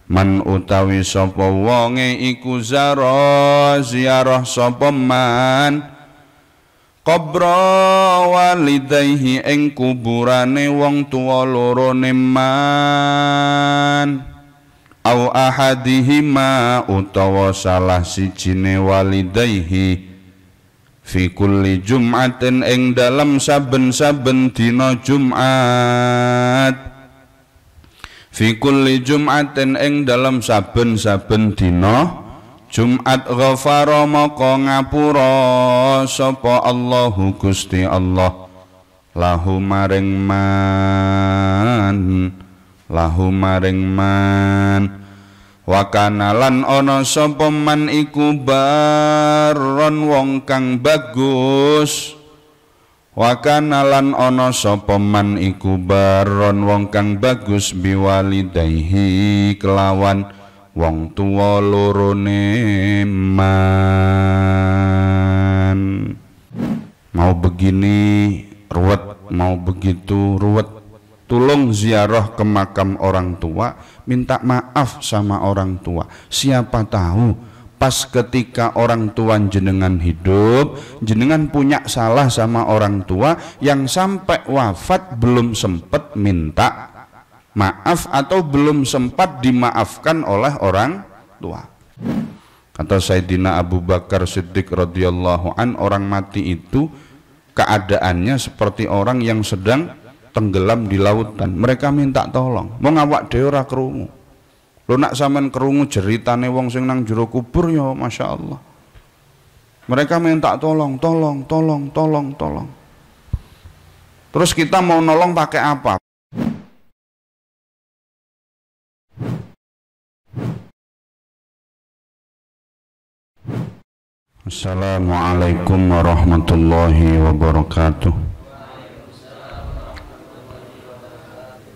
Man utawi sapa wonge iku ziarah sapa man qabra walidayhi ing kuburane wong tuwa lorone man au ahadihima utawa salah sijine walidayhi fi kulli jum'atin ing dalam saben-saben dina Jumat fi kulli jum'atin ing dalam saben-saben dina Jumat ghafara maka ngapura sapa Allahu Gusti Allah lahu maring man wa kana lan ana sapa man iku baron wong kang bagus wa kana lan ana sapa man iku baron wong kang bagus biwalidayhi kelawan wong tuwa lorone man. Mau begini ruwet, mau begitu ruwet. Tulung ziarah ke makam orang tua, minta maaf sama orang tua. Siapa tahu pas ketika orang tua jenengan hidup, jenengan punya salah sama orang tua yang sampai wafat belum sempat minta maaf atau belum sempat dimaafkan oleh orang tua. Kata Sayyidina Abu Bakar Siddiq radhiyallahu an, orang mati itu keadaannya seperti orang yang sedang tenggelam di lautan. Mereka minta tolong, mau ngawak dhewe ora krungu. Lo nak sampean krungu jeritane wong sing nang jero kubur ya Masya Allah. Mereka minta tolong. Terus kita mau nolong pakai apa? Assalamualaikum warahmatullahi wabarakatuh.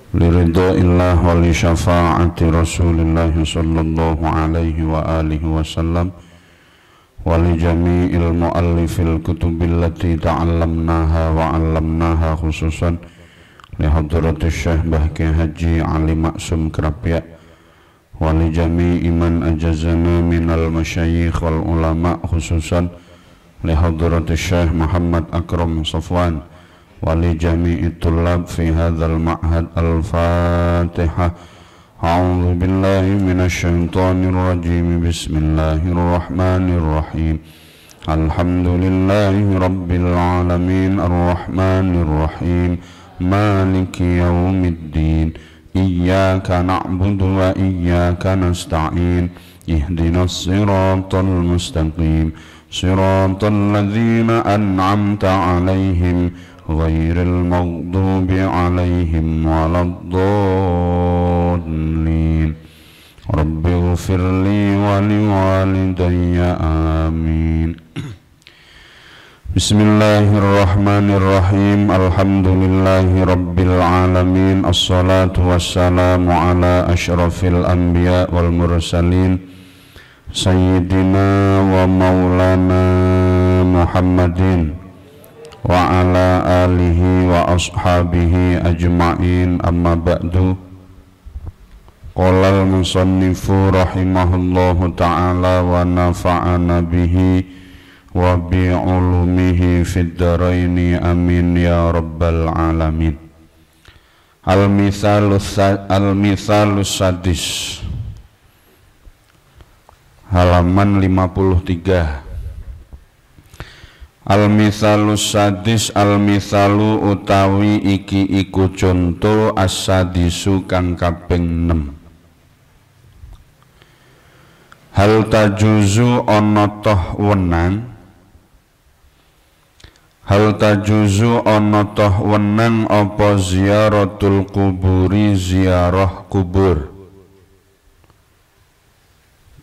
Liridha'illah wa li syafa'ati Rasulillah sallallahu alaihi wa alihi wasallam wa li jami'il muallifil kutubil lati ta'allamnaha wa 'allamnaha khususan li hadratis Syekh Bahki Haji Ali Maksum Krapya wa li jami'i man ajazana minal masyayikh wal ulama khususan li hadratis Syekh Muhammad Akram Safwan wali jami'i tullab fi hadzal ma'had al-Fatihah. A'udzu billahi minasy syaithanir rajim. Bismillahirrahmanirrahim. Alhamdulillahi rabbil alamin arrahmanir rahim maliki yaumiddin iyyaka na'budu wa iyyaka nasta'in ihdinas siratal mustaqim siratal ladzina an'amta 'alaihim ghairil maghdubi 'alaihim waladdallin. Rabbighfirli wa liwalidayya amin. Bismillahirrahmanirrahim. Alhamdulillahi rabbil alamin. Assalatu wassalamu ala asyrafil anbiya wal mursalin sayyidina wa maulana Muhammadin wa ala alihi wa ashabihi ajma'in, amma ba'du. Qala al-musannifu rahimahullahu ta'ala wa nafa'ana bihi wa bi'ulumihi fid dharaini amin ya rabbal alamin. Al-mithalus sadis, halaman 53. Al-mithalus sadis, al-mithalu utawi iki iku conto as-sadisu kang kaping 6. Hal tajuzu ana toh wenang, hal tajuzu ana toh wenang apa ziyaratul kuburi, ziarah kubur.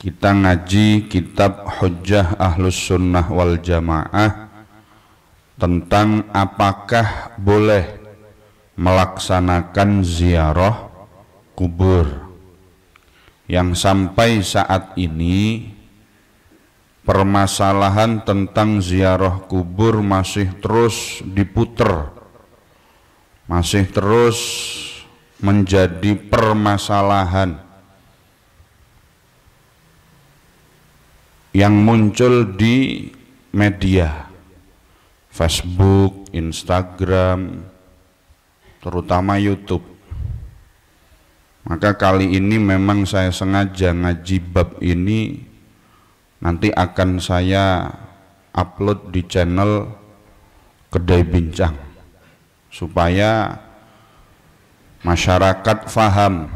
Kita ngaji kitab Hujjah Ahlus Sunnah wal Jamaah tentang apakah boleh melaksanakan ziarah kubur, yang sampai saat ini permasalahan tentang ziarah kubur masih terus diputer, masih terus menjadi permasalahan yang muncul di media Facebook, Instagram, terutama YouTube. Maka kali ini memang saya sengaja ngaji bab ini nanti akan saya upload di channel Kedai Bincang supaya masyarakat faham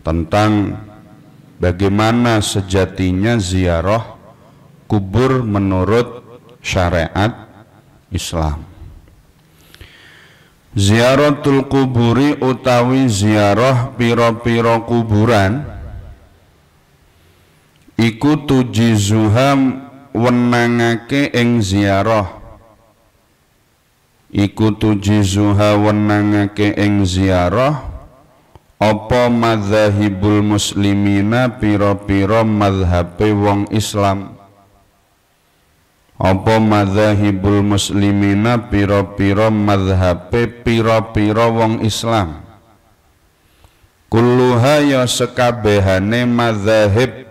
tentang bagaimana sejatinya ziarah kubur menurut syariat Islam. Ziaratul kuburi utawi ziarah pira-pira kuburan iku tujizuha wenangake ing ziarah, iku tujizuha wenangake ing ziarah apa madzhabul muslimina pira-pira mazhabe wong Islam, apa madzhabul muslimina pira-pira mazhabe pira-pira wong Islam, kulluha ya sekabehane madzhab,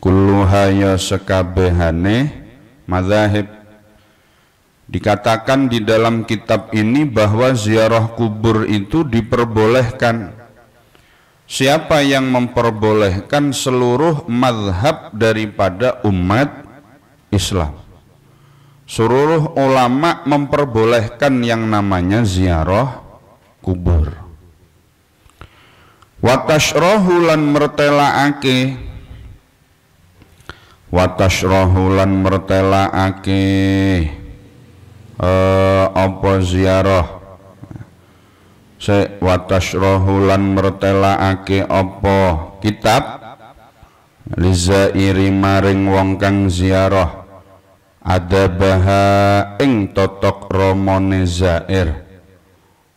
kulluha ya sekabehane madzhab. Dikatakan di dalam kitab ini bahwa ziarah kubur itu diperbolehkan. Siapa yang memperbolehkan? Seluruh mazhab daripada umat Islam. Seluruh ulama memperbolehkan yang namanya ziarah kubur. Wa tashrahu lan mertelaake, wa tashrahu lan mertelaake apa ziarah se wa tashrahu lan mertelaake apa kitab lizairi maring wong kang ziarah adabaha ing totok romone zair,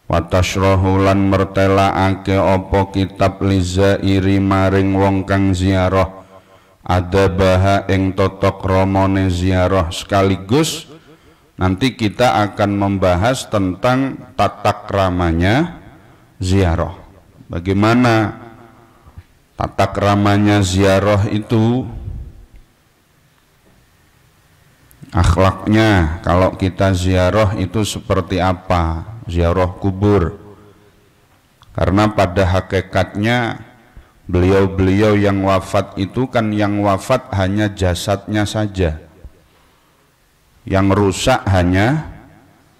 wa tashrahu lan mertelaake apa kitab lizairi maring wong kang ziarah adabaha ing totok romone ziarah. Sekaligus nanti kita akan membahas tentang tata kramanya ziarah. Bagaimana tata kramanya ziarah itu, akhlaknya kalau kita ziarah itu seperti apa, ziarah kubur. Karena pada hakikatnya beliau-beliau yang wafat itu kan yang wafat hanya jasadnya saja, yang rusak hanya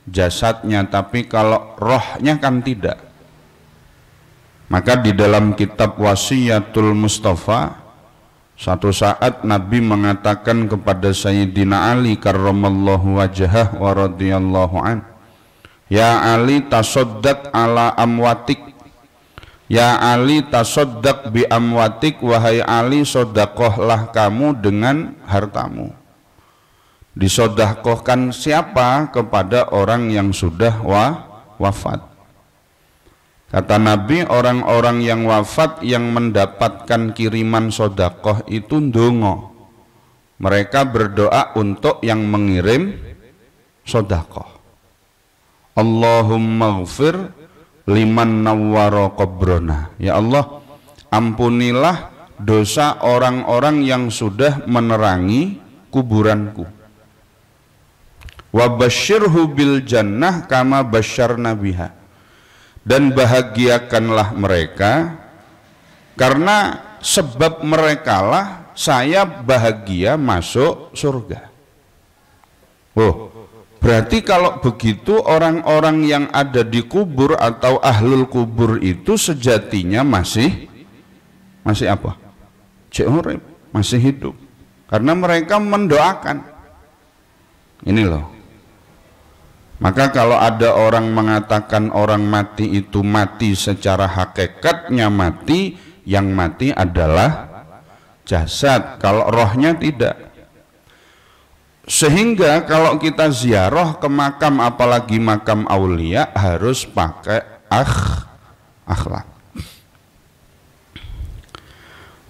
jasadnya, tapi kalau rohnya kan tidak. Maka di dalam kitab Wasiyatul Mustafa, satu saat Nabi mengatakan kepada Sayyidina Ali karramallahu wajhah wa radhiyallahu an, ya Ali tasaddaq ala amwatik, ya Ali tasaddaq bi amwatik, wahai Ali sedekahlah kamu dengan hartamu. Disedekahkan siapa? Kepada orang yang sudah wafat. Kata Nabi, orang-orang yang wafat yang mendapatkan kiriman sedekah itu ndonga. Mereka berdoa untuk yang mengirim sedekah. Allahumma ghfir liman nawwara qabrana. Ya Allah, ampunilah dosa orang-orang yang sudah menerangi kuburanku. Wa basyirhu bil jannah kama basyarna biha. Dan bahagiakanlah mereka, karena sebab merekalah saya bahagia masuk surga. Oh, berarti kalau begitu orang-orang yang ada di kubur atau ahlul kubur itu sejatinya masih apa? Cek urip, masih hidup. Karena mereka mendoakan. Ini loh. Maka kalau ada orang mengatakan orang mati itu mati secara hakikatnya mati, yang mati adalah jasad, kalau rohnya tidak. Sehingga kalau kita ziarah ke makam, apalagi makam aulia, harus pakai akhlak.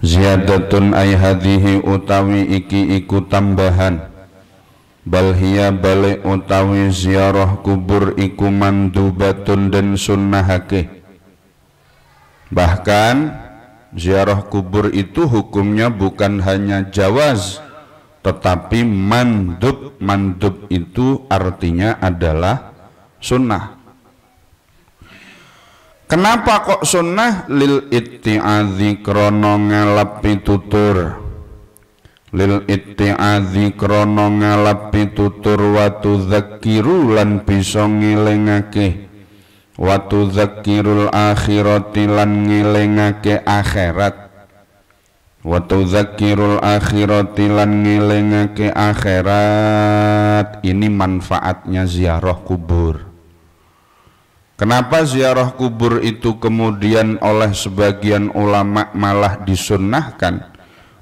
Ziyadatun ay hadhihi utawi iki iku tambahan, bal hiya balik utawi ziarah kubur iku mandubatun dan sunnahake. Bahkan ziarah kubur itu hukumnya bukan hanya jawaz tetapi mandub. Mandub itu artinya adalah sunnah. Kenapa kok sunnah? Lil itti'adzi krono ngalap pitutur. Lil itti'adzi krono ngalap pitutur wa tudzakiru lan bisa ngelingake. Wa tudzakirul akhirati lan ngelingake akhirat. Wa tudzakirul akhirati lan ngelingake akhirat. Ini manfaatnya ziarah kubur. Kenapa ziarah kubur itu kemudian oleh sebagian ulama malah disunnahkan?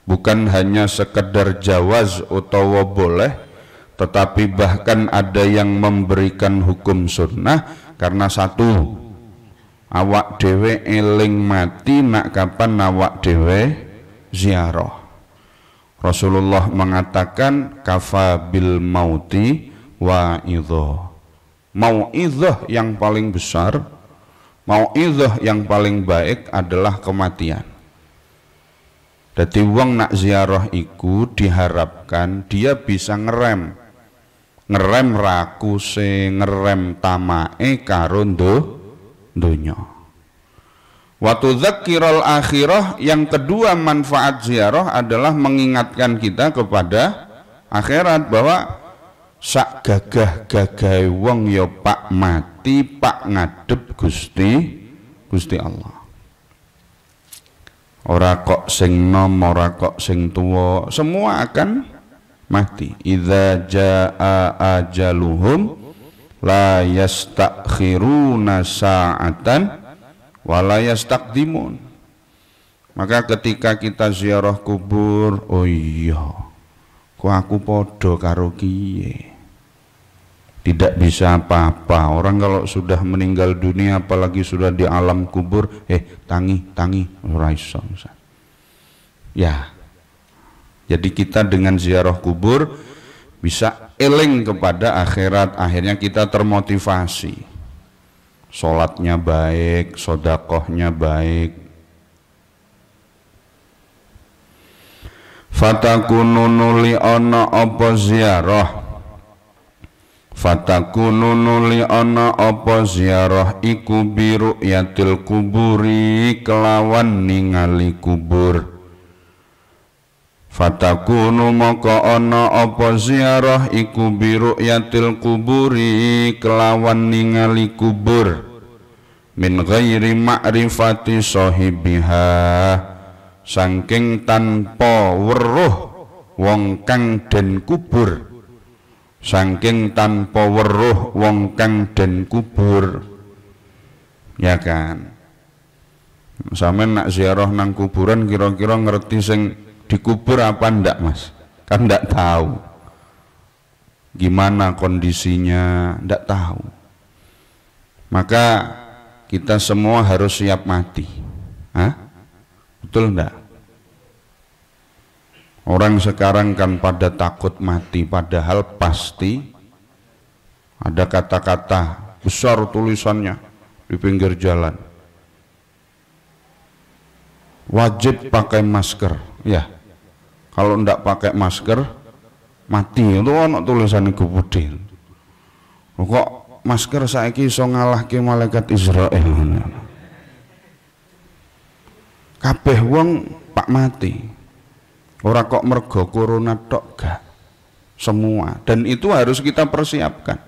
Bukan hanya sekedar jawaz utawa boleh, tetapi bahkan ada yang memberikan hukum sunnah karena satu, awak dewe eling mati nak kapan awak dewe ziarah. Rasulullah mengatakan kafa bil mauti wa idho. Mau'idhah yang paling besar, mau'idhah yang paling baik adalah kematian. Jadi wong nak ziarah iku diharapkan dia bisa ngerem rakuse, ngerem tamae karo donya. Wa tudzakkiral akhirah, yang kedua manfaat ziarah adalah mengingatkan kita kepada akhirat, bahwa sak gagah wong ya pak mati, pak ngadep Gusti Allah. Ora kok sing nom, ora kok sing tuwa, semua akan mati. Idza jaa ajaluhum la yastakhiruna sa'atan wa la yastaqdimun. Maka ketika kita ziarah kubur, oh iya, kok aku podo karo kiye. Tidak bisa apa-apa. Orang kalau sudah meninggal dunia, apalagi sudah di alam kubur, tangi ora iso. Ya. Jadi kita dengan ziarah kubur bisa eling kepada akhirat, akhirnya kita termotivasi. Sholatnya baik, sodakohnya baik. Fatakunu nuli ana apa ziarah, fatakunu nuli ana apa ziarah iku biru yatil kuburi kelawan ningali kubur. Fatakunu maka ana apa ziarah iku biru yatil kuburi kelawan ningali kubur. Min ghairi ma'rifati sahibiha, saking tanpa weruh wong kang den kubur, saking tanpa weruh wong kang den kubur. Ya kan, sampean nak ziarah nang kuburan kira-kira ngerti sing dikubur apa ndak, Mas? Kan ndak tahu gimana kondisinya, ndak tahu. Maka kita semua harus siap mati. Betul enggak? Orang sekarang kan pada takut mati, padahal pasti ada kata-kata besar tulisannya di pinggir jalan. Wajib pakai masker, ya. Kalau enggak pakai masker mati. Itu ono tulisan iku putih. Kok masker saiki iso ngalahke malaikat Israel. Kabeh wong pak mati. Ora kok mergo corona tok, gak. Semua. Dan itu harus kita persiapkan.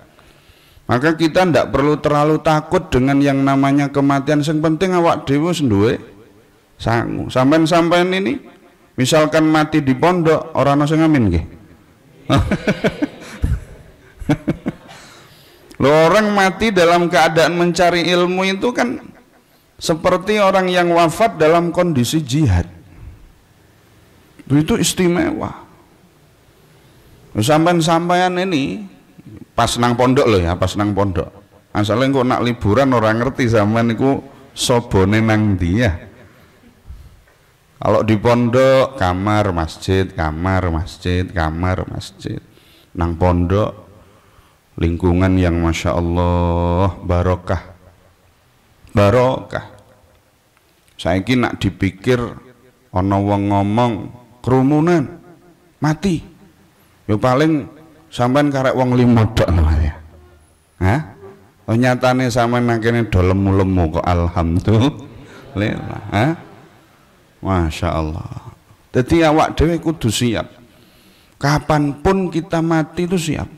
Maka kita ndak perlu terlalu takut dengan yang namanya kematian. Yang penting awak dhewe duwe sangu. Sampean ini misalkan mati di pondok, ora ana sing amin nggih. Loh, orang mati dalam keadaan mencari ilmu itu kan seperti orang yang wafat dalam kondisi jihad. Itu istimewa. Sampai-sampaian ini pas nang pondok loh ya, pas nang pondok. Asalnya kok nak liburan orang ngerti sampean niku sobone nang ndi ya. Kalau di pondok kamar masjid, kamar masjid, kamar masjid. Nang pondok lingkungan yang masya Allah barokah. Barokah. Saiki nak dipikir ana wong ngomong kerumunan mati. Ya paling sampean karek wong limo tok namanya. Hah? Oh nyatane sampean nang kene do lemu-lemu kok alhamdulillah. Hah? Masya Allah. Jadi awak dhewe kudu siap. Kapanpun kita mati itu siap.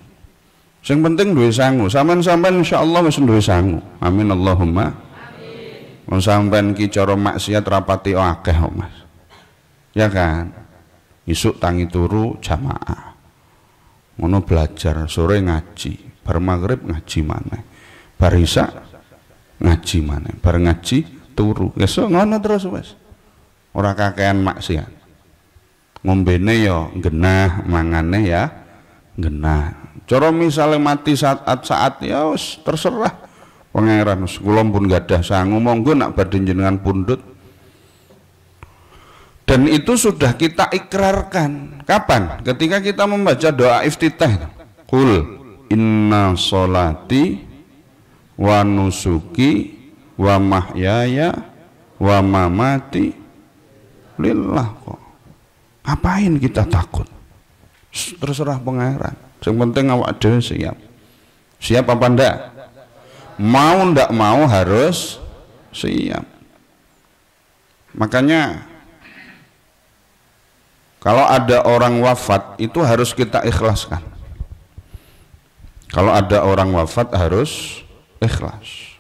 Yang penting duwe sangu. Sampean insyaallah wis duwe sangu. Amin Allahumma. Amin. Sampean ki cara maksiat rapati akeh kok Mas. Ya kan? Isuk tangi turu jamaah. Ngono belajar, sore ngaji, bar maghrib ngaji maneh. Bar isya ngaji maneh, bar ngaji turu. Esuk ngono terus wis. Ora kakean maksiat. Ngombene ya genah, mangane ya genah. Cara misale mati saat ya wis terserah pangeran. Kula pun gadah sangu monggo nak badhe jenengan pundhut. Dan itu sudah kita ikrarkan. Kapan? Ketika kita membaca doa iftitah. Qul inna sholati wa nusuki wa mahyaya wa mamati lillah kok. Ngapain kita takut? Terserah pangeran. Yang penting awak dhewe siap. Siap apa ndak? Mau ndak mau harus siap. Makanya kalau ada orang wafat itu harus kita ikhlaskan. Kalau ada orang wafat harus ikhlas.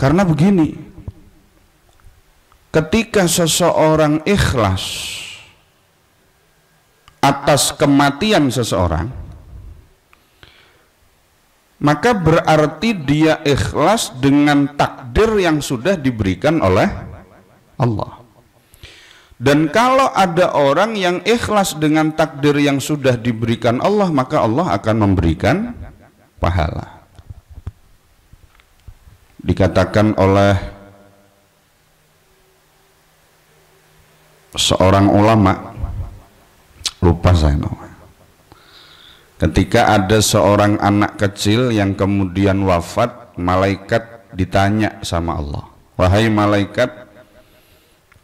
Karena begini, ketika seseorang ikhlas atas kematian seseorang, maka berarti dia ikhlas dengan takdir yang sudah diberikan oleh Allah. Dan kalau ada orang yang ikhlas dengan takdir yang sudah diberikan Allah, maka Allah akan memberikan pahala. Dikatakan oleh seorang ulama, lupa saya namanya, ketika ada seorang anak kecil yang kemudian wafat, malaikat ditanya sama Allah, wahai malaikat,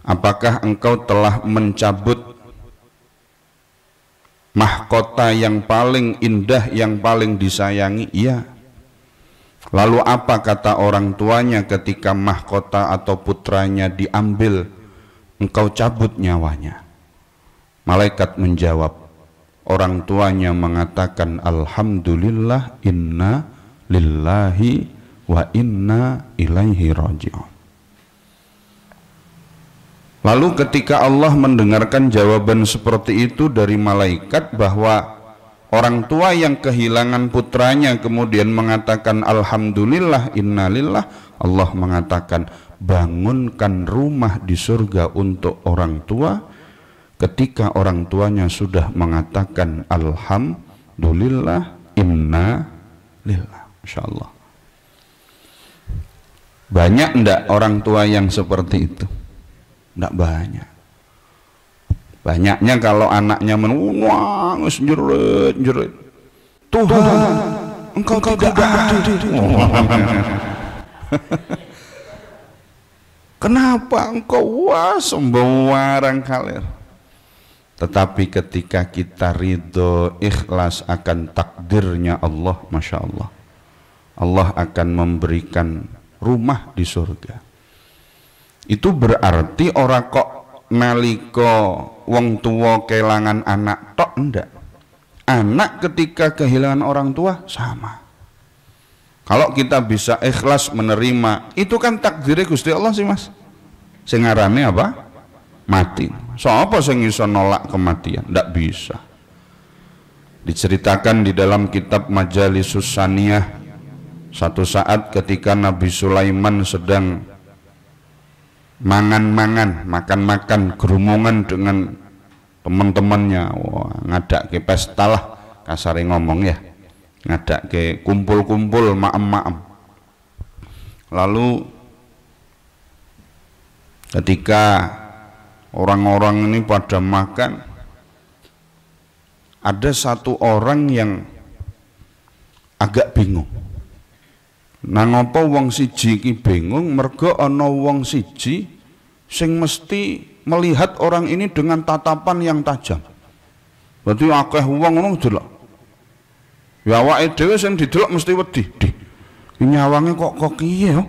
apakah engkau telah mencabut mahkota yang paling indah, yang paling disayangi? Iya. Lalu apa kata orang tuanya ketika mahkota atau putranya diambil, engkau cabut nyawanya? Malaikat menjawab, orang tuanya mengatakan, alhamdulillah inna lillahi wa inna ilaihi raji'un. Lalu ketika Allah mendengarkan jawaban seperti itu dari malaikat, bahwa orang tua yang kehilangan putranya kemudian mengatakan alhamdulillah innalillah, Allah mengatakan bangunkan rumah di surga untuk orang tua ketika orang tuanya sudah mengatakan alhamdulillah innalillah. Insyaallah. Banyak ndak orang tua yang seperti itu? Tidak banyak. Banyaknya kalau anaknya menangis jerit-jerit, Tuhan, engkau tidak adil. Kenapa engkau sembarang kalir? Tetapi ketika kita ridho, ikhlas akan takdirnya Allah, Masya Allah, Allah akan memberikan rumah di surga. Itu berarti ora kok nalika wong tua kehilangan anak tok, ndak. Anak ketika kehilangan orang tua sama. Kalau kita bisa ikhlas menerima, itu kan takdirnya Gusti Allah sih Mas. Sing ngarane apa? Mati. Sapa sing iso nolak kematian? Ndak bisa. Diceritakan di dalam kitab Majalisus Saniyah, satu saat ketika Nabi Sulaiman sedang makan-makan gerumungan dengan teman-temannya, ngadak ke pesta lah, kasar ngomong ya, ngadak ke kumpul-kumpul maem-maem. Lalu ketika orang-orang ini pada makan, ada satu orang yang agak bingung. Nang apa wong siji iki bingung? Mergo ana wong siji sing mesti melihat orang ini dengan tatapan yang tajam. Berarti akeh wong ngono delok. Ya awake dhewe sing didelok mesti wedi. Nyawange kok kiye yo?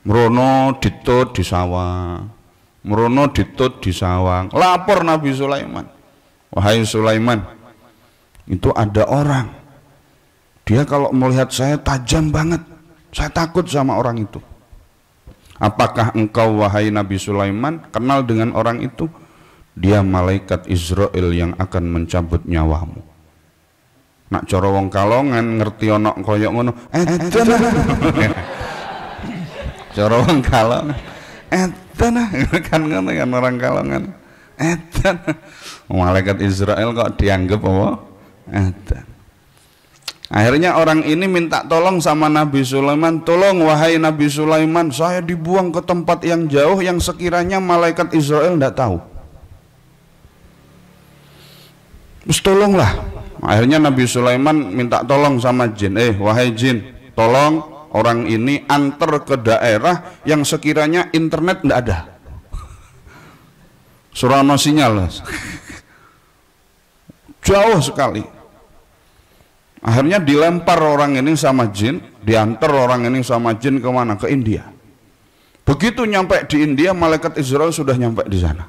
Mrono ditut disawang. Mrono ditut disawang. Lapor Nabi Sulaiman. Wahai Sulaiman, itu ada orang. Dia kalau melihat saya tajam banget. Saya takut sama orang itu. Apakah engkau wahai Nabi Sulaiman kenal dengan orang itu? Dia malaikat Israel yang akan mencabut nyawamu. Nak cara wong Kalongan ngerti ana koyo ngono. Cara wong Kalongan. Kan ngono kan orang Kalongan. Malaikat Israel kok dianggap apa? Akhirnya orang ini minta tolong sama Nabi Sulaiman, tolong wahai Nabi Sulaiman, saya dibuang ke tempat yang jauh yang sekiranya malaikat Israel tidak tahu. Terus tolonglah. Akhirnya Nabi Sulaiman minta tolong sama jin, wahai jin, tolong orang ini antar ke daerah yang sekiranya internet tidak ada. Surano sinyal. Jauh sekali. Akhirnya dilempar orang ini sama jin, diantar orang ini sama jin kemana? Ke India. Begitu nyampe di India, malaikat Israel sudah nyampe di sana.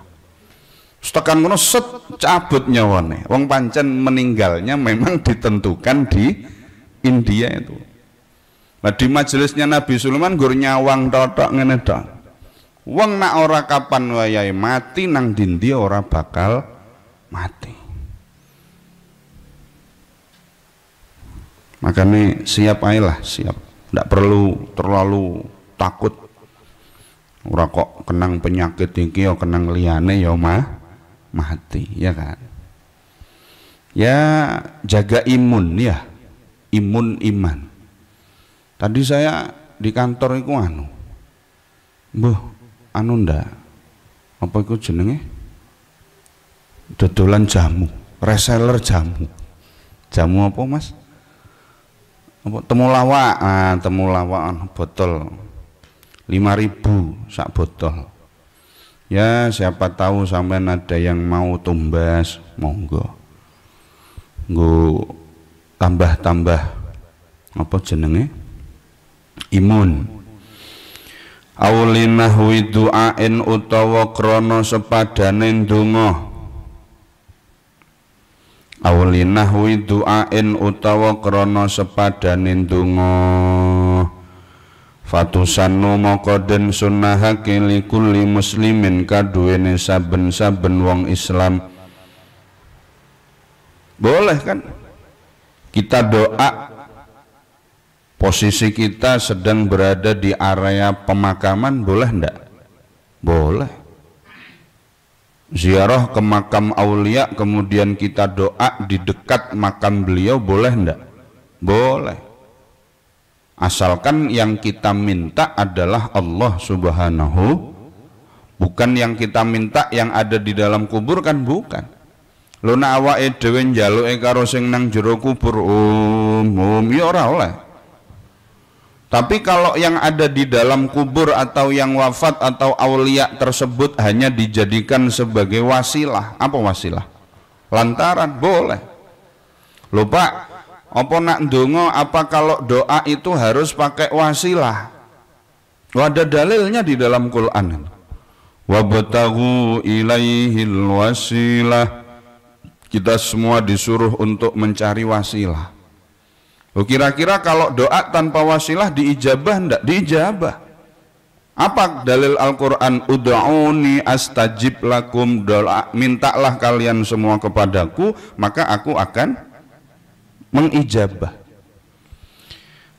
Setekan ngono set cabut nyawane. Wong pancen meninggalnya memang ditentukan di India itu. Nah di majelisnya Nabi Sulaiman gur nyawang totok ngene tok. Wong nak ora kapan wayahe mati nang dindi ora bakal mati. Makanya siap aja lah, siap. Tidak perlu terlalu takut. Ora kok kenang penyakit iki ya kenang liyane ya mati, ya kan? Ya jaga imun ya, imun iman. Tadi saya di kantor itu ndak, apa itu jenenge? Dodolan jamu, reseller jamu. Jamu apa mas? Apa temulawak? Temulawak botol 5.000 sak botol. Ya siapa tahu sampean ada yang mau tumbas, monggo. Nggo tambah-tambah apa jenenge? Imun. Aulinahwi du'ain utawa krana sepadane ndonga. Aulinahwi du'ain utawa krana sepadane ndonga. Fatusannu maka den sunnahake likulli muslimin kaduwene saben-saben wong Islam. Boleh kan? Kita doa posisi kita sedang berada di area pemakaman, boleh ndak? Boleh. Ziarah ke makam aulia kemudian kita doa di dekat makam beliau, boleh ndak? Boleh. Asalkan yang kita minta adalah Allah Subhanahu, bukan yang kita minta yang ada di dalam kubur, kan bukan. Lho nek awake dhewe njaluke karo sing nang jero kubur, ya ora oleh. Tapi kalau yang ada di dalam kubur atau yang wafat atau aulia tersebut hanya dijadikan sebagai wasilah, apa wasilah? Lantaran, boleh. Lho Pak, apa nak ndonga, apa kalau doa itu harus pakai wasilah? Ada dalilnya di dalam Quran. Wabtaghu ilaihil wasilah. Kita semua disuruh untuk mencari wasilah. Kira-kira kalau doa tanpa wasilah diijabah enggak? Diijabah. Apa dalil Al-Quran? Ud'uni astajib lakum. Doa, mintalah kalian semua kepadaku, maka aku akan mengijabah.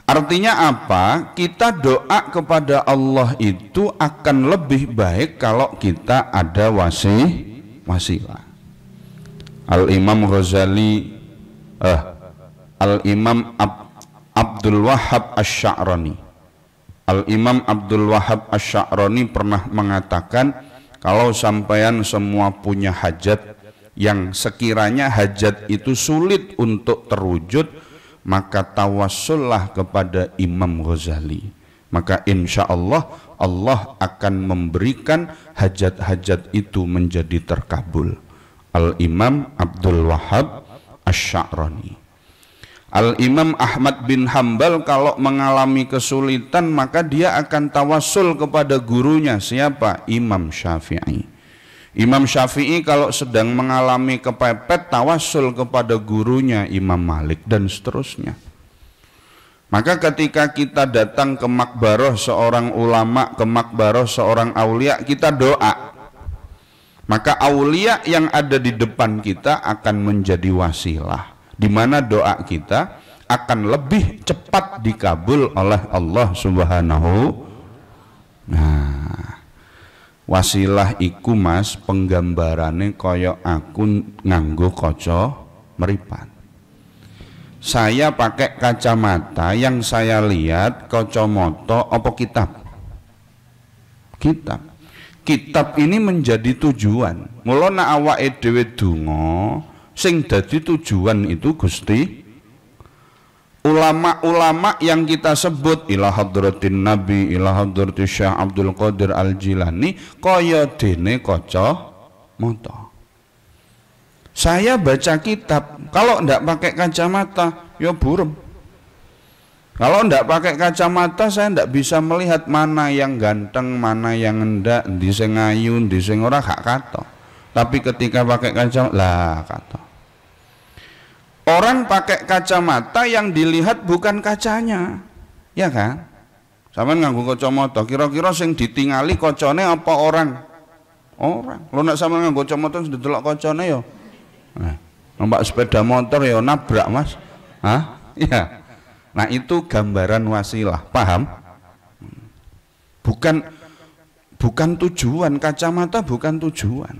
Artinya apa? Kita doa kepada Allah itu akan lebih baik kalau kita ada wasilah. Al-Imam Ghazali Al-Imam Abdul Wahhab Asy-Sya'rani, Al-Imam Abdul Wahhab Asy-Sya'rani pernah mengatakan, kalau sampeyan semua punya hajat yang sekiranya hajat itu sulit untuk terwujud, maka tawassullah kepada Imam Ghazali. maka insya Allah Allah akan memberikan hajat-hajat itu menjadi terkabul. Al-Imam Abdul Wahhab Asy-Sya'rani. Al-Imam Ahmad bin Hambal kalau mengalami kesulitan maka dia akan tawassul kepada gurunya. Siapa? Imam Syafi'i. Imam Syafi'i kalau sedang mengalami kepepet tawassul kepada gurunya Imam Malik dan seterusnya. Maka ketika kita datang ke makbaroh seorang ulama, ke makbaroh seorang aulia, kita doa. Maka aulia yang ada di depan kita akan menjadi wasilah, di mana doa kita akan lebih cepat dikabul oleh Allah Subhanahu. Nah, wasilah iku Mas penggambarane kaya aku nganggo kaca meripat. Saya pakai kacamata, yang saya lihat kacamata apa kitab? Kitab. Kitab ini menjadi tujuan. Mula nek awake dhewe donga, sing dadi tujuan itu Gusti. Ulama-ulama yang kita sebut ila hadratin Nabi, ila hadratis Syekh Abdul Qadir Al-Jilani kaya dene kacamata. Saya baca kitab, kalau ndak pakai kacamata ya burem. Kalau ndak pakai kacamata saya ndak bisa melihat mana yang ganteng, mana yang enggak, ndi sing ayu, ndi sing ora gak kato. Tapi ketika pakai kacamata lah kato. Orang pakai kacamata yang dilihat bukan kacanya, ya kan? Sampeyan nganggo kacamata, kira-kira sing ditingali kacane apa orang? Orang. Lo nek sampeyan nganggo kacamata sing didelok kacane ya. Numpak sepeda motor ya nabrak Mas. Hah? Iya. Nah itu gambaran wasilah, paham? Bukan tujuan, kacamata bukan tujuan.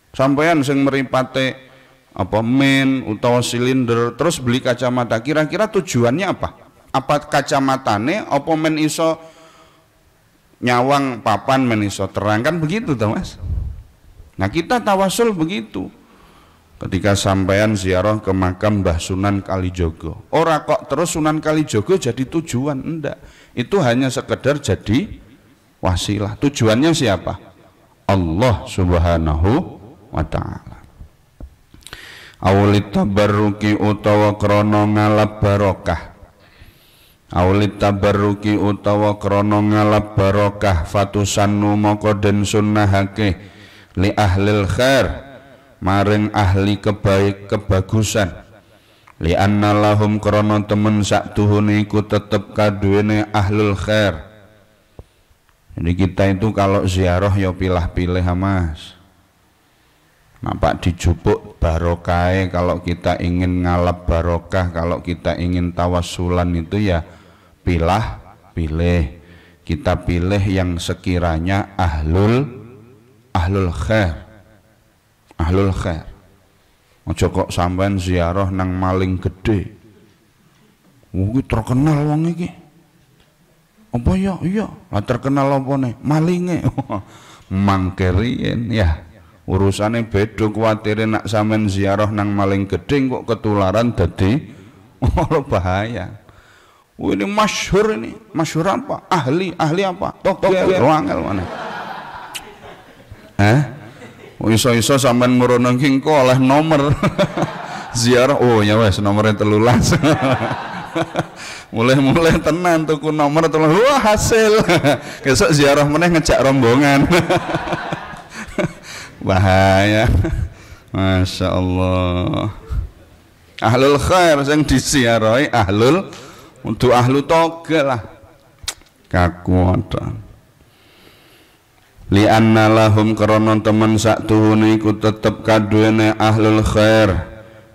Sampeyan sing mripate apa men utawa silinder terus beli kacamata, kira-kira tujuannya apa? Apa kacamatane apa men iso nyawang papan, men iso terang, kan begitu toh Mas? Nah kita tawasul begitu. Ketika sampean ziarah ke makam Mbah Sunan Kalijogo, ora kok terus Sunan Kalijogo jadi tujuan, enggak. Itu hanya sekedar jadi wasilah. Tujuannya siapa? Allah Subhanahu wa ta'ala. Aulit tabarruki utawa krana ngalap barokah. Aulit tabarruki utawa krana ngalap barokah fatusannu maka den sunnahake li ahlil khair maring ahli kebagusan li anna lahum krana temen sak tuhune iku tetep kaduwene ahlul khair. Jadi kita itu kalau ziarah ya pilah-pilih Mas. Nampak dijupuk barokai, kalau kita ingin ngalap barokah, kalau kita ingin tawasulan itu ya pilih. Kita pilih yang sekiranya ahlul khair. Ahlul khair. Aja kok sampean ziarah nang maling gede. Wong terkenal wong iki. Apa ya? Iya. Lah terkenal apa nih? Malinge. Mangkerien ya. Urusane beda, kuwatire nak sampean ziarah nang maling gede kok ketularan dadi bahaya. Ini masyhur ini. Masyhur apa? Ahli apa? Toge angel mana? Iso-iso sampean merono ki engko oleh nomor ziarah. Oh ya wes nomornya 13. Mulai tenan tuku nomor 13. Wah hasil. Besok ziarah meneh ngejak rombongan. Bahaya. Masya Allah. Ahlul khair yang disiarahi untuk ahlu toge lah. Kakuatan. Li anna lahum karana temen sak tuhune iku tetep kaduwene ahlul khair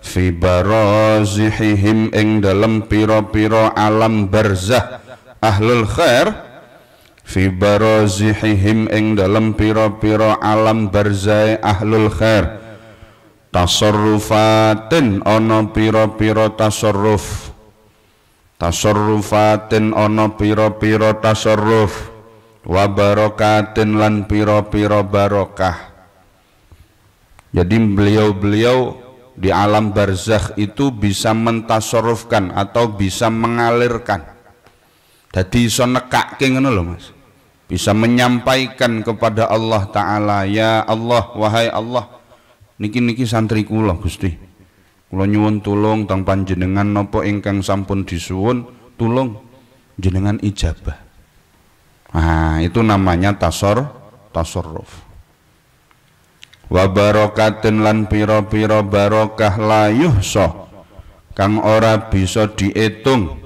fi barazihim ing dalem pira-pira alam barzah. Ahlul khair fi barazihim ing dalem pira-pira alam barzah ahlul khair tasarrufatin ana pira-pira tasarrufatin ana pira-pira tasarruf wa barokatin lan piro-piro barokah. Jadi beliau-beliau di alam barzakh itu bisa mentasarrufkan atau bisa mengalirkan Dadi iso nekake ngono lho Mas. Bisa menyampaikan kepada Allah Ta'ala, ya Allah, wahai Allah, niki santri kula Gusti, kula nyuwun tulung teng panjenengan napa ingkang sampun disuwun, tulung jenengan ijabah. Nah, itu namanya tasarruf. Wa barakatin lan pira-pira barokah la yuhsa kang ora bisa diitung,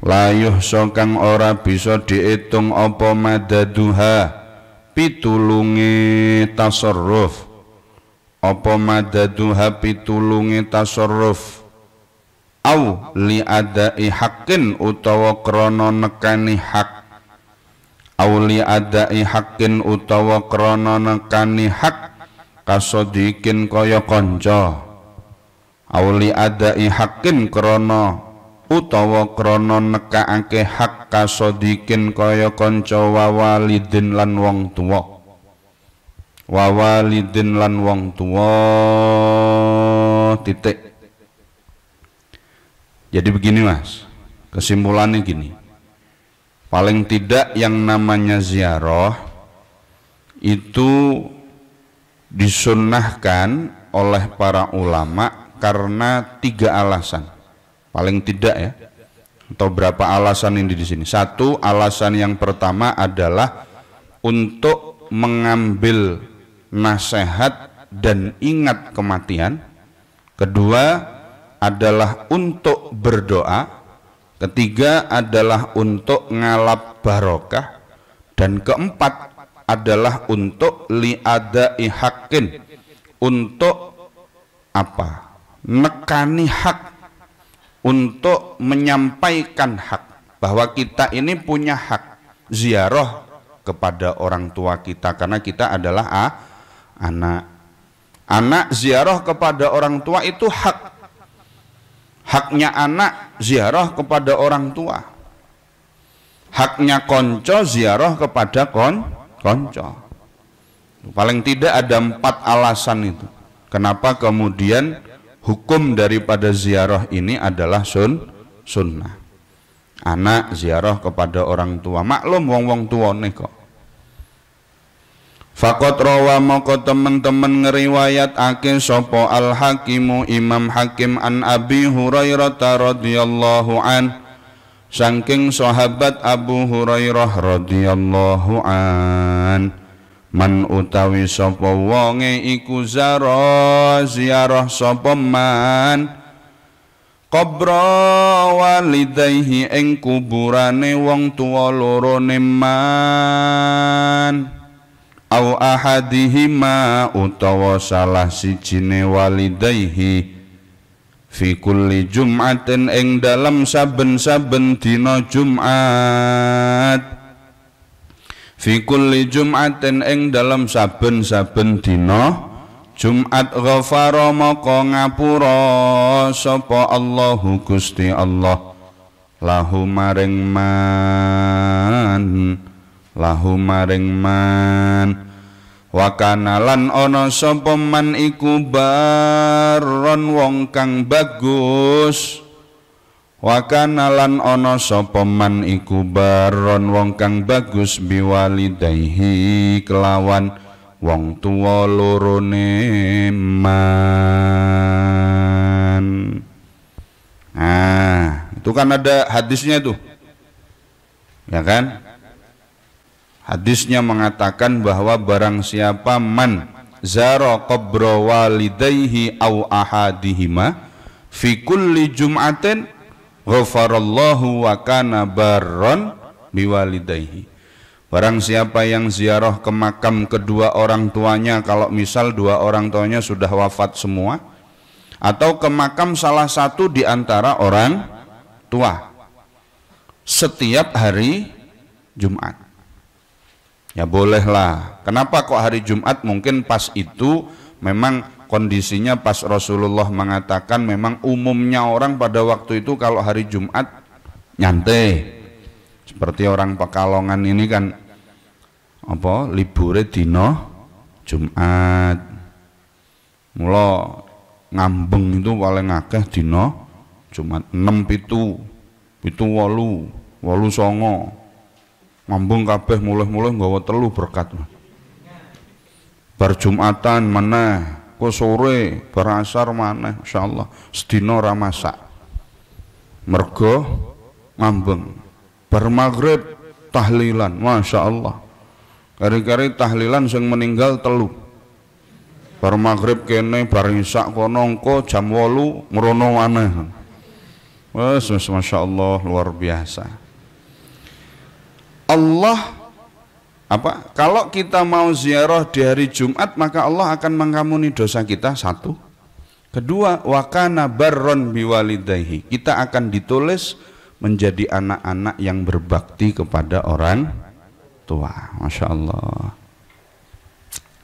layuh kang ora bisa diitung apa madaduha pitulunge tasarruf, apa madaduha pitulunge tasarruf, au li adai haqqin utawa krana nekani hak, au li adai haqqin utawa krana nekani hak kasodikin kaya kanca, au li adai haqqin krana utawa krana nekake hak kasodikin kaya kanca wawalidin lan wong tuwa, wawalidin lan wong tuwa titik. Jadi begini Mas, kesimpulannya gini, paling tidak yang namanya ziarah itu disunnahkan oleh para ulama karena 3 alasan. Paling tidak ya, atau berapa alasan ini di sini? Satu, alasan yang pertama adalah untuk mengambil nasihat dan ingat kematian. Kedua adalah untuk berdoa. Ketiga adalah untuk ngalap barokah. Dan keempat adalah untuk liadai haqqin, untuk apa? Nekani hak, untuk menyampaikan hak, bahwa kita ini punya hak ziarah kepada orang tua kita karena kita adalah anak ziarah kepada orang tua itu haknya anak ziarah kepada orang tua, haknya konco ziarah kepada konco. Paling tidak ada 4 alasan itu kenapa kemudian hukum daripada ziarah ini adalah sunnah. Anak ziarah kepada orang tua, maklum wong-wong tuane kok. Faqat rawa maka teman-teman ngeriwayatake sapa Al-Hakimu Imam Hakim an Abi Hurairah radhiyallahu an, saking sahabat Abu Hurairah radhiyallahu an, man utawi sapa wonge iku ziarah sapa man qabra walidayhi ing kuburane wong tuwa lorone man, au ahadihima utawa salah sijine walidayhi, fi kulli jum'atin ing dalam saben-saben dina Jumat, fi kulli jum'atin ing dalam saben-saben dina Jumat, ghafara maka ngapura sapa Allahu Gusti Allah lahu maring man, lahu maring man, wa kana lan ana sapa man iku baron wong kang bagus, wa kana lan ana sapa man iku baron wong kang bagus biwalidayhi kelawan wong tuwa lorone man. Nah, itu kan ada hadisnya tuh, ya kan? Hadisnya mengatakan bahwa barang siapa man zara qabra walidayhi au ahadihima fi kulli jum'atin ghafarallahu wa kana barron biwalidayhi. Barang siapa yang ziarah ke makam kedua orang tuanya, kalau misal 2 orang tuanya sudah wafat semua, atau ke makam salah satu di antara orang tua setiap hari Jumat, ya bolehlah. Kenapa kok hari Jumat? Mungkin pas itu memang kondisinya pas Rasulullah mengatakan memang umumnya orang pada waktu itu kalau hari Jumat nyantai. Seperti orang Pekalongan ini kan apa libure dina Jumat. Mula ngambeng itu paling akeh dina Jumat 6 7 7 8 songo ngambung kabeh mulih-mulih nggawa telu berkat. Bar Jumatan maneh, kok sore bar asar maneh, insyaallah sedina ora masak. Mergo ngambung. Bar maghrib tahlilan, masyaallah. Kari-kari tahlilan sing meninggal telu. Bar maghrib kene bar isya kono engko jam 8 mrono maneh. Wes masyaallah luar biasa. Allah kalau kita mau ziarah di hari Jumat maka Allah akan mengampuni dosa kita, satu. Kedua, wa kana barron biwalidayhi, kita akan ditulis menjadi anak-anak yang berbakti kepada orang tua. Masya Allah.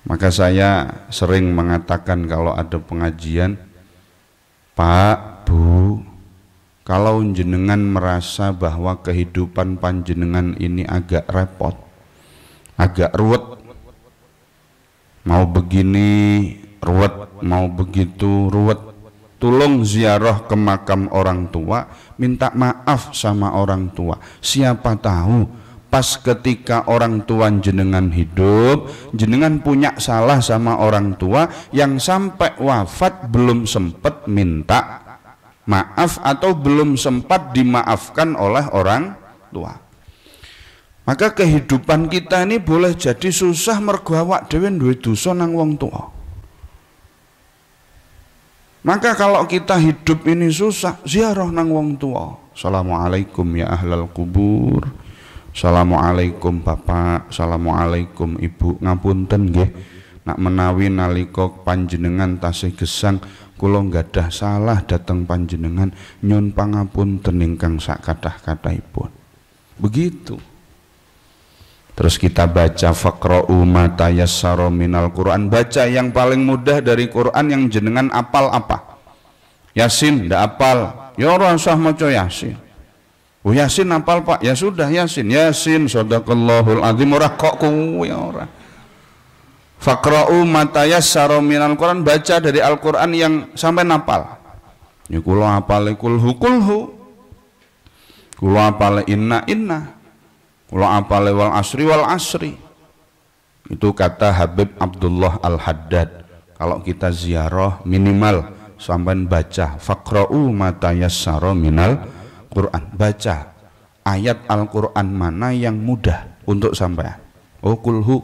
Maka saya sering mengatakan kalau ada pengajian, Pak, Bu, kalau jenengan merasa bahwa kehidupan panjenengan ini agak repot, agak ruwet, mau begini ruwet, mau begitu ruwet, tolong ziarah ke makam orang tua, minta maaf sama orang tua. Siapa tahu pas ketika orang tua jenengan hidup, jenengan punya salah sama orang tua yang sampai wafat belum sempat minta maaf atau belum sempat dimaafkan oleh orang tua. Maka kehidupan kita ini boleh jadi susah mergo awak dhewe duwe dosa nang wong tua. Maka kalau kita hidup ini susah, ziarah nang wong tua. Assalamualaikum ya ahlal kubur. Assalamualaikum Bapak, Assalamualaikum Ibu. Ngapunten nggih, nak menawi nalika panjenengan tasih gesang kula nggadah salah dateng panjenengan, nyun pangapunten ingkang sak kathah-kathahipun. Begitu. Terus kita baca faqra'u ma tayassara minal Quran, baca yang paling mudah dari Quran yang jenengan apal apa? Yasin ndak apal, ya ora usah maca Yasin. Oh Yasin apal Pak, ya sudah Yasin. Yasin sadaqallahul azim, ora kok kuwi ora. Faqra'u ma tayassara minal Quran, baca dari Al-Qur'an yang sampai napal. Ya kula apale kulhu kula apale inna kula apale wal asri. Itu kata Habib Abdullah Al-Haddad. Kalau kita ziarah minimal sampai baca faqra'u ma tayassara minal Quran, baca ayat Al-Quran mana yang mudah untuk sampai. Oh kulhu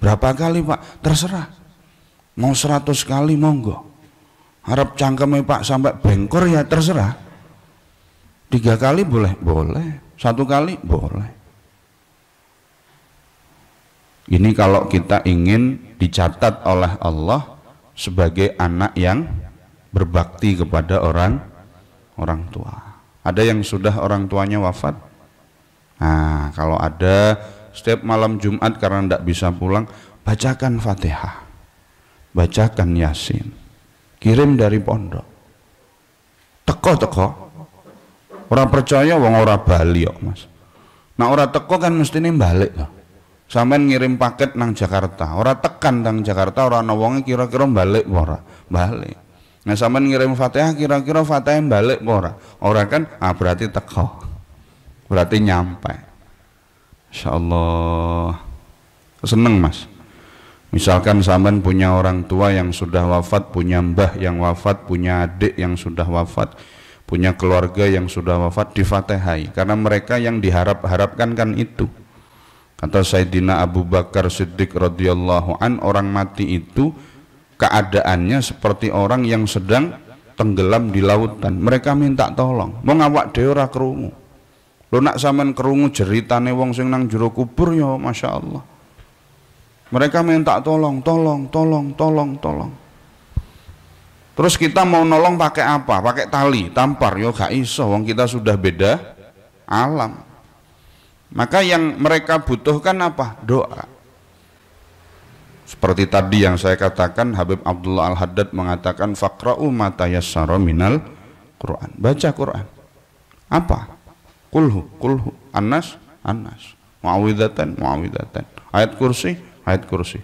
berapa kali Pak? Terserah, mau 100 kali monggo. Harap cangkeme Pak sampai bengkor ya terserah. 3 kali boleh, 1 kali boleh. Ini kalau kita ingin dicatat oleh Allah sebagai anak yang berbakti kepada orang tua. Ada yang sudah orang tuanya wafat? Nah, kalau ada, setiap malam Jumat karena tidak bisa pulang, bacakan Fatihah, bacakan Yasin, kirim dari pondok. Teko. Orang percaya wong ora bali kok, Mas. Nah, ora teko kan mestine balik kok. Sampeyan ngirim paket nang Jakarta, ora tekan nang Jakarta, ora ana wonge kira-kira balik ora? Balik. Nah, sampeyan ngirim Fatihah kira-kira Fatihah balik ora? Ora kan? Ah, berarti teko. Berarti nyampe. Insyaallah. Seneng Mas. Misalkan sampean punya orang tua yang sudah wafat, punya mbah yang wafat, punya adik yang sudah wafat, punya keluarga yang sudah wafat, difatihai. Karena mereka yang diharap-harapkan kan itu. Kata Sayyidina Abu Bakar Siddiq radhiyallahu an, orang mati itu keadaannya seperti orang yang sedang tenggelam di lautan. Mereka minta tolong. Mau ngawak dhewe ora krungu. Lho nak sampean krungu jeritane wong sing nang jero kubur ya Masya Allah. Mereka minta tolong. Terus kita mau nolong pakai apa? Pakai tali, tampar, ya gak iso, wong kita sudah beda alam. Maka yang mereka butuhkan apa? Doa. Seperti tadi yang saya katakan, Habib Abdullah Al-Haddad mengatakan faqra'u ma tayassara minal Quran. Baca Quran. Apa? Kulhu, Anas, Muawwidatan. Ayat kursi.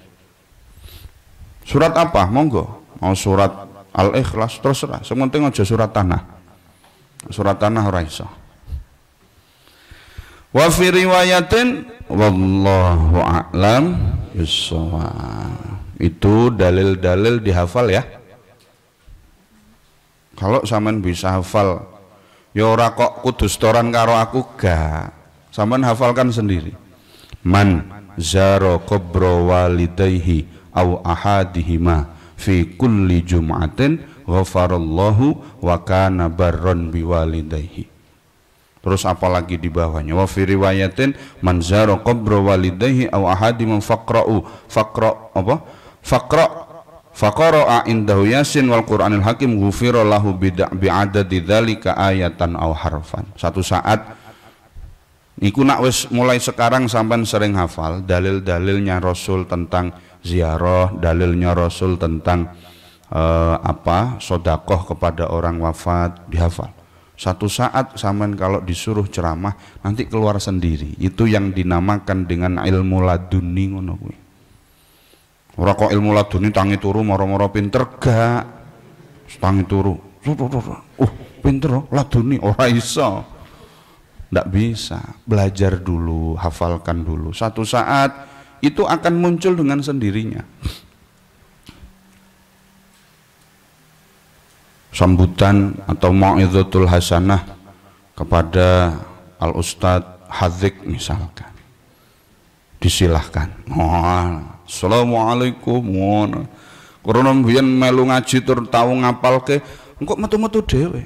Surat apa? Monggo. Mau surat Al-Ikhlas terserah. Sementing aja surat tanah. Surat tanah ora iso. Wa fi riwayatin wallahu a'lam bissawab. Itu dalil-dalil dihafal ya. Kalau sampean bisa hafal, ya ora kok kudu setoran karo aku, gak. Sampean hafalkan sendiri. Man zara qabra walidayhi aw ahadihima fi kulli jum'atin ghafarallahu wa kana barran biwalidayhi. Terus apalagi di bawahnya, wa fi riwayatin man zara qabra walidayhi aw ahadihima faqra'u faqra'a indahu yasin wal qur'anil hakim ghufira lahu bi'adadi dzalika ayatan aw harfan. Satu saat niku nak wis mulai sekarang sampean sering hafal dalil-dalilnya Rasul tentang ziarah, dalilnya Rasul tentang sedekah kepada orang wafat, dihafal. Satu saat sampean kalau disuruh ceramah nanti keluar sendiri. Itu yang dinamakan dengan ilmu laduni ngono kuwi. Ora kok ilmu laduni tangi turu moro-moro pinter, gak. Tangi turu. Pinter laduni ora iso. Ndak bisa. Belajar dulu, hafalkan dulu. Satu saat itu akan muncul dengan sendirinya. Sambutan atau mau'izatul hasanah kepada Al-Ustadz Hadzik misalkan. Disilahkan. Assalamualaikum. Karena mbiyen melu ngaji tur tau ngapalke, engko metu-metu dhewe.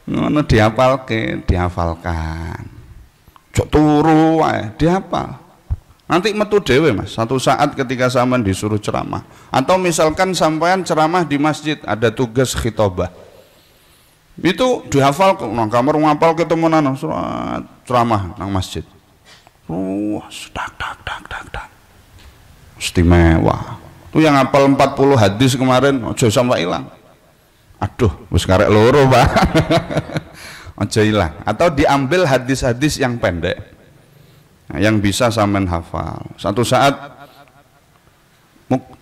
Ngono dihafalkan. Cok turu wae dihafal. Nanti metu dewe Mas. Satu saat ketika sampean disuruh ceramah atau misalkan sampean ceramah di masjid ada tugas khitobah. Itu dihafal nang kamar ngapal ketemenan surat ceramah nang masjid. Tak. Istimewa. Itu yang hafal 40 hadis kemarin aja sampai hilang. Aduh, wis karek loro, Pak. Aja hilang. Atau diambil hadis-hadis yang pendek. Nah, yang bisa sampean hafal. Satu saat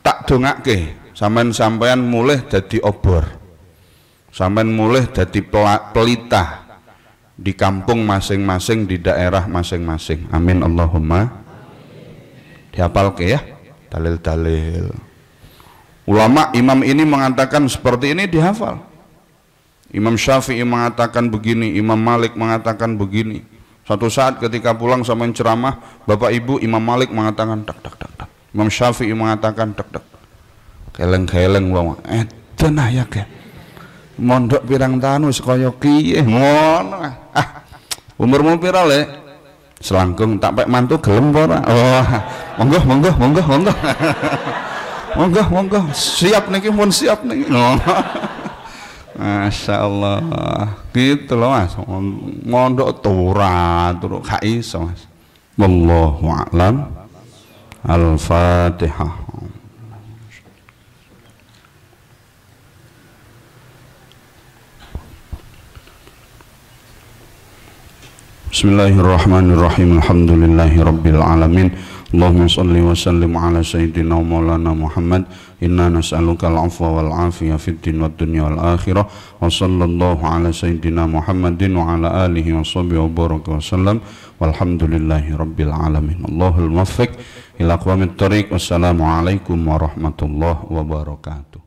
tak dongake, sampean mulih dadi obor. Sampean mulih dadi pelita di kampung masing-masing, di daerah masing-masing. Amin Allahumma. Dihafalke ya dalil-dalil. Ulama imam ini mengatakan seperti ini dihafal. Imam Syafi'i mengatakan begini, Imam Malik mengatakan begini. Suatu saat ketika pulang sama ceramah, Bapak Ibu Imam Malik mengatakan tak. Imam Syafi'i mengatakan tak. Keleng-keleng wong. Tenah ya ke. Mondok pirang tahun wis kaya kiye ngono. Umurmu pira, Le? Selangkung tak pek mantu gelem ora? Oh, monggo. Monggo. Siap niki pun siap niki. Masya Allah, gitu loh Mas. Mondok turu gak iso Mas. Wallahu a'lam. Al-Fatihah. Bismillahirrahmanirrahim. Alhamdulillahi rabbil alamin. Allahumma salli wa sallim ala sayyidina maulana Muhammad. Inna nas'aluka al-afwa wal afiyah fid din wad dunya wal akhirah. Wa sallallahu ala sayyidina Muhammadin wa ala alihi wa sahbihi wa baraka wa sallam. Walhamdulillahi rabbil alamin. Allahul muwaffiq ila aqwamit thoriq. Wassalamu alaikum warahmatullahi wabarakatuh.